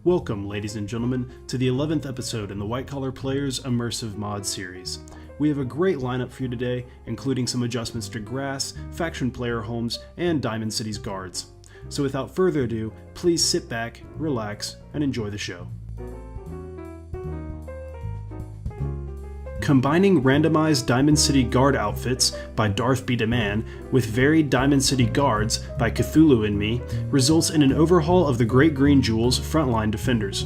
Welcome, ladies and gentlemen, to the 11th episode in the White Collar Players Immersive Mod Series. We have a great lineup for you today, including some adjustments to grass, faction player homes, and Diamond City's guards. So without further ado, please sit back, relax, and enjoy the show. Combining randomized Diamond City Guard outfits by Darth-bdaman with varied Diamond City Guards by Cthulhu and me results in an overhaul of the Great Green Jewel's Frontline Defenders.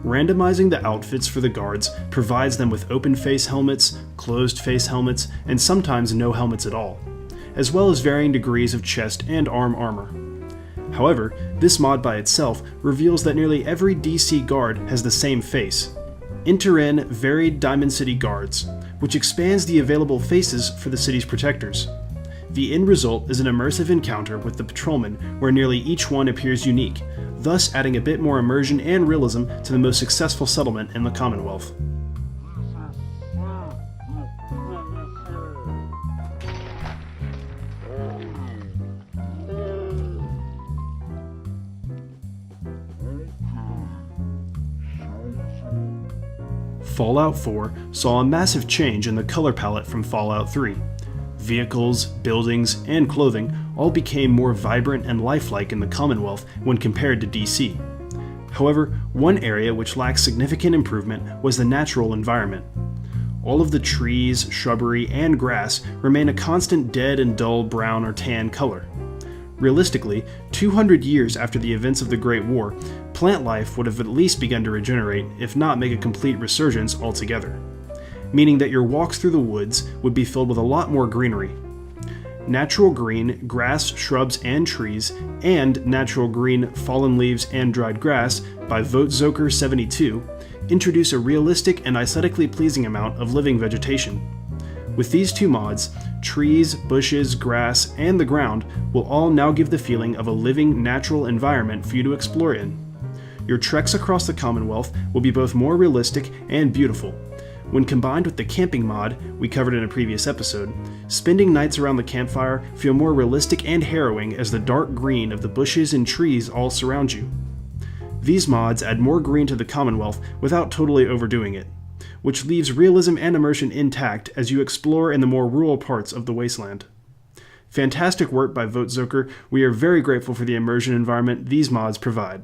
Randomizing the outfits for the guards provides them with open face helmets, closed face helmets, and sometimes no helmets at all, as well as varying degrees of chest and arm armor. However, this mod by itself reveals that nearly every DC guard has the same face. Enter in varied Diamond City Guards, which expands the available faces for the city's protectors. The end result is an immersive encounter with the patrolmen where nearly each one appears unique, thus adding a bit more immersion and realism to the most successful settlement in the Commonwealth. Fallout 4 saw a massive change in the color palette from Fallout 3. Vehicles, buildings, and clothing all became more vibrant and lifelike in the Commonwealth when compared to DC. However, one area which lacked significant improvement was the natural environment. All of the trees, shrubbery, and grass remain a constant dead and dull brown or tan color. Realistically, 200 years after the events of the Great War, plant life would have at least begun to regenerate, if not make a complete resurgence altogether, meaning that your walks through the woods would be filled with a lot more greenery. Natural green, grass, shrubs, and trees, and natural green, fallen leaves, and dried grass by VoteZoker72 introduce a realistic and aesthetically pleasing amount of living vegetation. With these two mods, trees, bushes, grass, and the ground will all now give the feeling of a living, natural environment for you to explore in. Your treks across the Commonwealth will be both more realistic and beautiful. When combined with the camping mod we covered in a previous episode, spending nights around the campfire feel more realistic and harrowing as the dark green of the bushes and trees all surround you. These mods add more green to the Commonwealth without totally overdoing it, which leaves realism and immersion intact as you explore in the more rural parts of the wasteland. Fantastic work by VoteZoker. We are very grateful for the immersion environment these mods provide.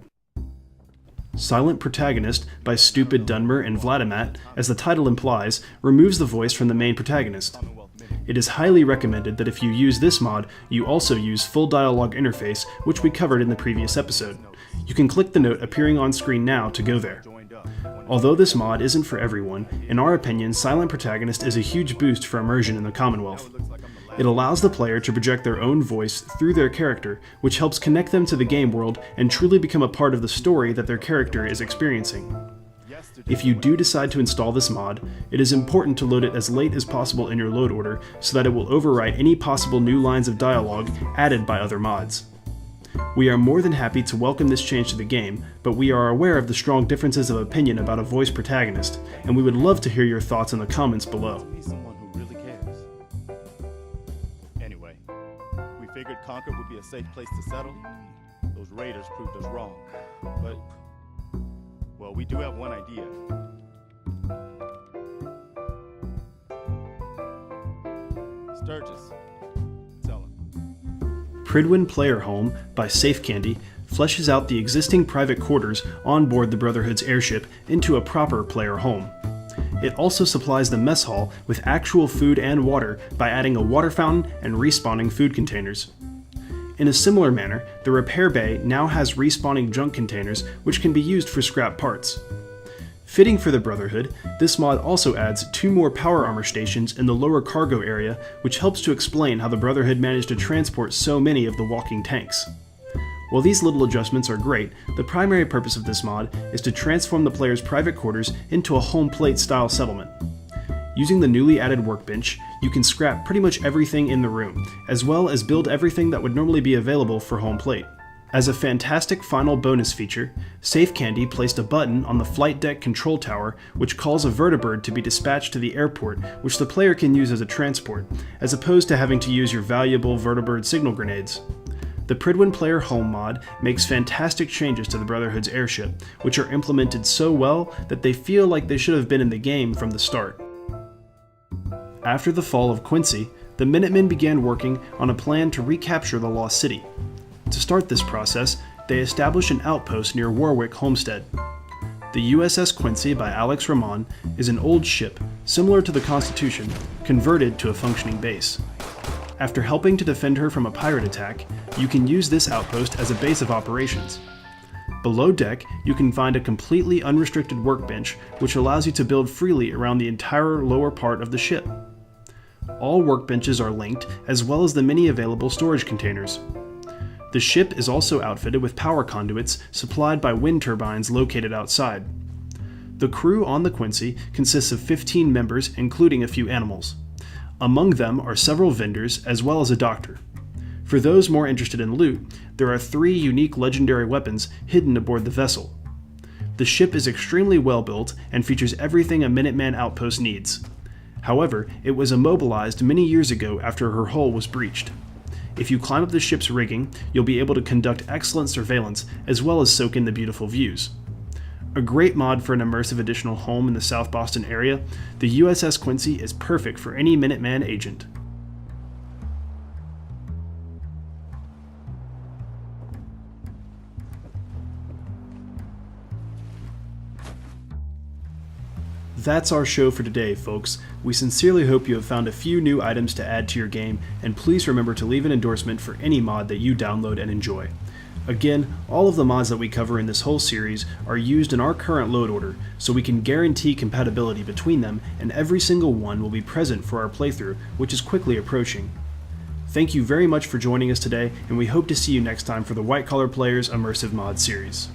Silent Protagonist by StupidDunmer and Vladimatt, as the title implies, removes the voice from the main protagonist. It is highly recommended that if you use this mod, you also use full dialogue interface, which we covered in the previous episode. You can click the note appearing on screen now to go there. Although this mod isn't for everyone, in our opinion, Silent Protagonist is a huge boost for immersion in the Commonwealth. It allows the player to project their own voice through their character, which helps connect them to the game world and truly become a part of the story that their character is experiencing. If you do decide to install this mod, it is important to load it as late as possible in your load order so that it will overwrite any possible new lines of dialogue added by other mods. We are more than happy to welcome this change to the game, but we are aware of the strong differences of opinion about a voice protagonist, and we would love to hear your thoughts in the comments below. Anyway, we figured Concord would be a safe place to settle. Those raiders proved us wrong. But, well, we do have one idea. Sturgis. Prydwen Player Home by Home-Safecandy fleshes out the existing private quarters on board the Brotherhood's airship into a proper player home. It also supplies the mess hall with actual food and water by adding a water fountain and respawning food containers. In a similar manner, the repair bay now has respawning junk containers which can be used for scrap parts. Fitting for the Brotherhood, this mod also adds 2 more power armor stations in the lower cargo area, which helps to explain how the Brotherhood managed to transport so many of the walking tanks. While these little adjustments are great, the primary purpose of this mod is to transform the player's private quarters into a home plate style settlement. Using the newly added workbench, you can scrap pretty much everything in the room, as well as build everything that would normally be available for home plate. As a fantastic final bonus feature, Home-Safecandy placed a button on the flight deck control tower which calls a vertibird to be dispatched to the airport, which the player can use as a transport, as opposed to having to use your valuable vertibird signal grenades. The Prydwen Player Home mod makes fantastic changes to the Brotherhood's airship, which are implemented so well that they feel like they should have been in the game from the start. After the fall of Quincy, the Minutemen began working on a plan to recapture the lost city. To start this process, they established an outpost near Warwick Homestead. The USS Quincy by Alex Ramon is an old ship, similar to the Constitution, converted to a functioning base. After helping to defend her from a pirate attack, you can use this outpost as a base of operations. Below deck, you can find a completely unrestricted workbench which allows you to build freely around the entire lower part of the ship. All workbenches are linked, as well as the many available storage containers. The ship is also outfitted with power conduits supplied by wind turbines located outside. The crew on the Quincy consists of 15 members, including a few animals. Among them are several vendors, as well as a doctor. For those more interested in loot, there are 3 unique legendary weapons hidden aboard the vessel. The ship is extremely well built and features everything a Minuteman outpost needs. However, it was immobilized many years ago after her hull was breached. If you climb up the ship's rigging, you'll be able to conduct excellent surveillance as well as soak in the beautiful views. A great mod for an immersive additional home in the South Boston area, the USS Quincy is perfect for any Minuteman agent. That's our show for today, folks. We sincerely hope you have found a few new items to add to your game, and please remember to leave an endorsement for any mod that you download and enjoy. Again, all of the mods that we cover in this whole series are used in our current load order, so we can guarantee compatibility between them, and every single one will be present for our playthrough, which is quickly approaching. Thank you very much for joining us today, and we hope to see you next time for the White Collar Players Immersive Mod Series.